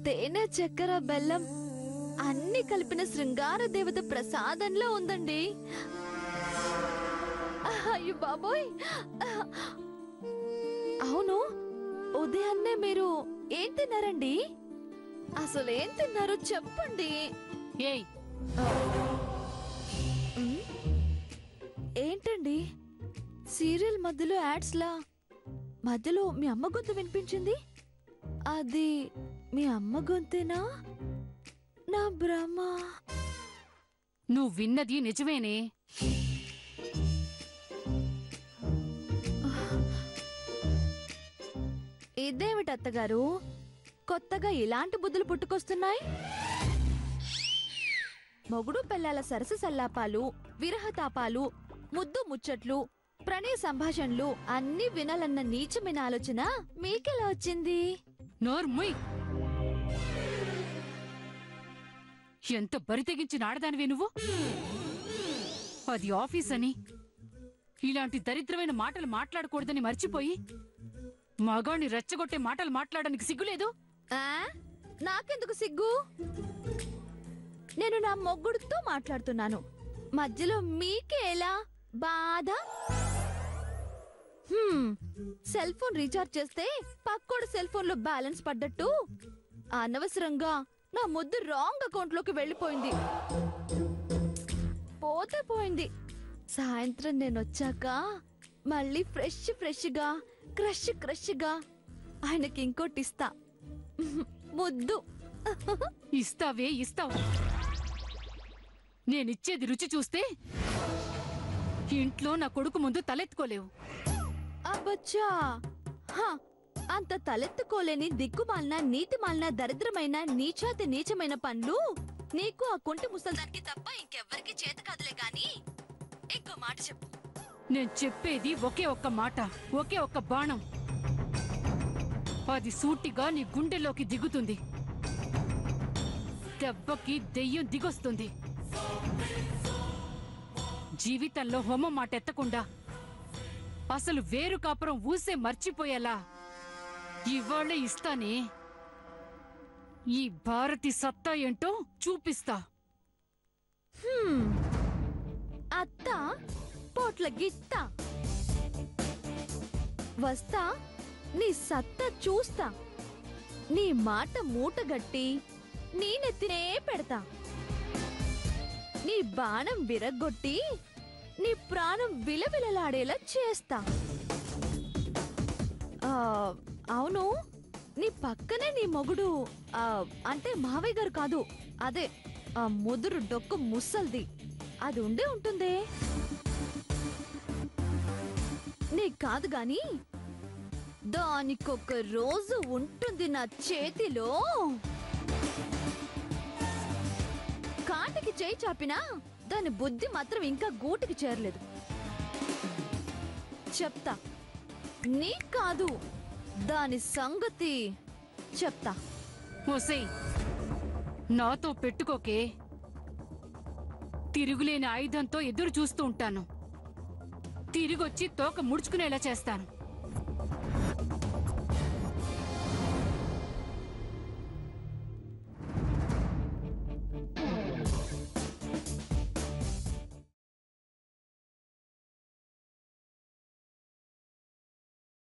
తేనె చక్కెర బెల్లం అన్ని కలిపిన శృంగార దేవత ప్రసాదంలో ఉందండి. అయ్యో బాబోయ్. అవును, ఉదయాన్నే మీరు ఏం తిన్నారండి? అసలు ఏం తిన్నారో చెప్పండి. ఏంటండి సీరియల్ మధ్యలో యాడ్స్ లా మధ్యలో మీ అమ్మ గొంతు వినిపించింది? అది మీ అమ్మ గొంతేనా? నా భ్రమ. నువ్వు విన్నది నిజమేనే. ఇదేమిటి అత్తగారు, కొత్తగా ఇలాంటి బుద్ధులు పుట్టుకొస్తున్నాయి? మొగుడు పెళ్ళాల సరస సల్లాపాలు, విరహతాపాలు, ముద్దు ముచ్చట్లు, ప్రణయ సంభాషణలు అన్నీ వినాలన్న నీచమైన ఆలోచన మీకెలా వచ్చింది? నోర్ముయ్. ఎంత బరితెగించిన ఆడదానివే నువ్వు. అది ఆఫీస్ అని, ఇలాంటి దరిద్రమైన మాటలు మాట్లాడకూడదని మర్చిపోయి మగాణ్ణి రెచ్చగొట్టే మాటలు మాట్లాడడానికి సిగ్గులేదు? నాకెందుకు సిగ్గు? నేను నా మొగ్గుడుతో మాట్లాడుతున్నాను, మధ్యలో మీకేలా బాధ? సెల్ ఫోన్ రీఛార్జ్ చేస్తే పక్కోడు సెల్ ఫోన్ లో బ్యాలెన్స్ పడ్డట్టు అనవసరంగా నా ముద్దు రాంగ్ అకౌంట్ లోకి వెళ్ళిపోయింది. పోతే పోయింది. సాయంత్రం నేను వచ్చాక మళ్ళీ ఫ్రెష్ గా క్రష్ గా ఆయనకి ఇంకోటి ఇస్తా. ముద్దు ఇస్తావే ఇస్తావు. నేనిచ్చేది రుచి చూస్తే ఇంట్లో నా కొడుకు ముందు తలెత్తుకోలేవు. అబ్బచ్చా, అంత తలెత్తుకోలేని దిక్కుమాలిన నీతిమాలిన దరిద్రమైన నీచాతి నీచమైన పనులు నీకు ఆ కుంటి ముసల్దానికి తప్ప ఇంకెవ్వరికి చేత కాదులే గాని ఇంకో మాట చెప్పు. నేను చెప్పేది ఒకే ఒక్క మాట, ఒకే ఒక్క బాణం. అది సూటిగా నీ గుండెలోకి దిగుతుంది. దెబ్బకి దెయ్యం దిగొస్తుంది. జీవితంలో హోమం మాట ఎత్తకుండా అసలు వేరు కాపురం ఊసే మర్చిపోయేలా ఇవాళే ఇస్తానే. ఈ భారతి సత్తా ఏంటో చూపిస్తా. అత్త పోట్ల గిత్త వస్తా, నీ సత్తా చూస్తా. నీ మాట మూటగట్టి నీ నెత్తినే పెడతా. నీ బాణం విరగ్గొట్టి నీ ప్రాణం విలవిలలాడేలా చేస్తా. అవును, నీ పక్కనే నీ మొగుడు, అంటే మావయ్య గారు కాదు, అదే ఆ ముదురు డొక్కు ముసల్ది, అది ఉండే ఉంటుందే. నీకు కాదు గాని దానికొక రోజు ఉంటుంది నా చేతిలో. కాటికి చేయి చాపినా దాని బుద్ధి మాత్రం ఇంకా గూటికి చేరలేదు. చెప్తా, నీ కాదు దాని సంగతి చెప్తా. ఓసై, నాతో పెట్టుకోకే. తిరుగులేని ఆయుధంతో ఎదురు చూస్తూ ఉంటాను. తిరిగొచ్చి తోక ముడుచుకునేలా చేస్తాను.